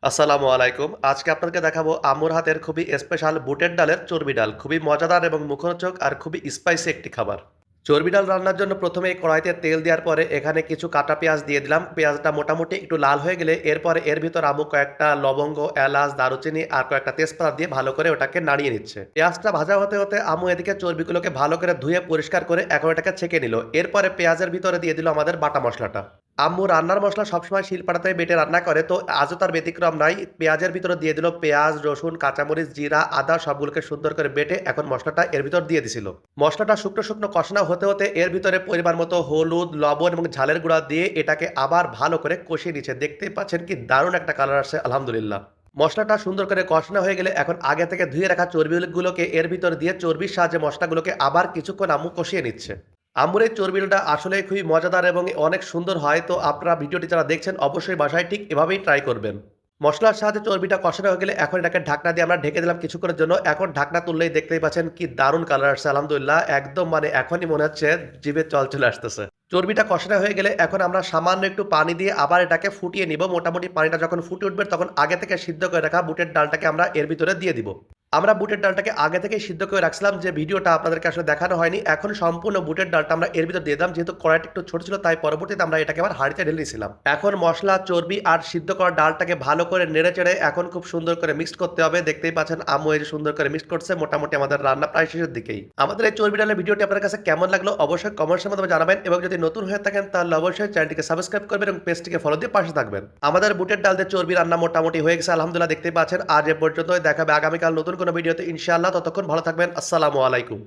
আসসালামু আলাইকুম। আজকে আপনাদেরকে দেখাবো আম্মুর হাতের খুবই স্পেশাল বুটের ডালের চর্বি ডাল। খুবই মজাদার এবং মুখরোচক আর খুবই স্পাইসি একটি খাবার। চর্বি ডাল রান্নার জন্য প্রথমেই কড়াইতে তেল দেওয়ার পরে এখানে কিছু কাটা পেঁয়াজ দিয়ে দিলাম। পেঁয়াজটা মোটামুটি একটু লাল হয়ে গেলে এরপরে এর ভিতর আম্মু কয়েকটা লবঙ্গ, এলাচ, দারুচিনি আর কয়েকটা তেজপাতা দিয়ে ভালো করে ওটাকে নাড়িয়ে নিচ্ছে। পেঁয়াজটা ভাজা হতে হতে আম্মু এদিকে চর্বিগুলোকে ভালো করে ধুয়ে পরিষ্কার করে এখন এটাকে ছেঁকে নিল। এরপরে পেঁয়াজের ভিতরে দিয়ে দিল আমাদের বাটা মশলাটা। আম্মু রান্নার মসলা সবসময় শিলপাটাতেই বেটে রান্না করে, তো আজও তার ব্যতিক্রম নাই। পেঁয়াজের ভিতরে দিয়ে দিল পেঁয়াজ, রসুন, কাঁচামরিচ, জিরা, আদা সবগুলোকে সুন্দর করে বেটে এখন মশলাটা এর ভিতর দিয়ে দিছিল। মশলাটা শুকনো শুকনো কষানো হতে হতে এর ভিতরে পরিমাণ মতো হলুদ, লবণ এবং ঝালের গুঁড়া দিয়ে এটাকে আবার ভালো করে কষিয়ে নিচ্ছে। দেখতেই পাচ্ছেন কি দারুণ একটা কালার আসছে, আলহামদুলিল্লাহ। মশলাটা সুন্দর করে কষানো হয়ে গেলে এখন আগে থেকে ধুয়ে রাখা চর্বিগুলোকে এর ভিতর দিয়ে চর্বির সাহায্যে মশলাগুলোকে আবার কিছুক্ষণ আম্মু কষিয়ে নিচ্ছে। আম্মুর এই চর্বিটা আসলে খুবই মজাদার এবং অনেক সুন্দর হয়, তো আপনারা ভিডিওটি যারা দেখছেন অবশ্যই বাসায় ঠিক এভাবেই ট্রাই করবেন। মশলার সাহায্যে চর্বিটা কষানো হয়ে গেলে এখন এটাকে ঢাকনা দিয়ে আমরা ঢেকে দিলাম কিছুক্ষণের জন্য। এখন ঢাকনা তুললেই দেখতেই পাচ্ছেন কি দারুণ কালার আসছে, আলহামদুলিল্লাহ। একদম মানে এখনই মনে হচ্ছে জিভে জল চলে আসতেছে। চর্বিটা কষানো হয়ে গেলে এখন আমরা সামান্য একটু পানি দিয়ে আবার এটাকে ফুটিয়ে নিব। মোটামুটি পানিটা যখন ফুটে উঠবে তখন আগে থেকে সিদ্ধ করে রাখা বুটের ডালটাকে আমরা এর ভিতরে দিয়ে দিব। আমরা বুটের ডালটাকে আগে থেকে সিদ্ধ করে রাখছিলাম, যে ভিডিওটা আপনাদেরকে আসলে দেখানো হয়নি। এখন সম্পূর্ণ বুটের ডালটা আমরা এর ভিতর দিয়ে দিলাম। যেহেতু কড়াইটা একটু ছোট ছিল তাই পরবর্তীতে আমরা এটাকে আবার হাঁড়িতে ঢেলে নিয়েছিলাম। এখন মশলা, চর্বি আর সিদ্ধ করা ডালটাকে ভালো করে নেড়ে চেড়ে এখন খুব সুন্দর করে মিক্সড করতে হবে। দেখতেই পাচ্ছেন আম্মু এই যে সুন্দর করে মিক্সড করছে। মোটামুটি আমাদের রান্না প্রায় শেষের দিকেই। আমাদের এই চর্বি ডালের ভিডিওটি আপনার কাছে কেমন লাগলো অবশ্যই কমেন্টসের মাধ্যমে জানাবেন, এবং যদি নতুন হয়ে থাকেন তাহলে অবশ্যই চ্যানেলটিকে সাবস্ক্রাইব করবেন এবং পেজটিকে ফলো দিয়ে পাশে থাকবেন। আমাদের বুটের ডাল দিয়ে চর্বি রান্না মোটামুটি হয়ে গেছে, আলহামদুলিল্লাহ। দেখতেই পাচ্ছেন আজ এ পর্যন্তই। দেখাবে আগামীকাল নতুন কোনো ভিডিওতে ইনশাআল্লাহ। ততক্ষণ ভালো থাকবেন। আসসালামু আলাইকুম।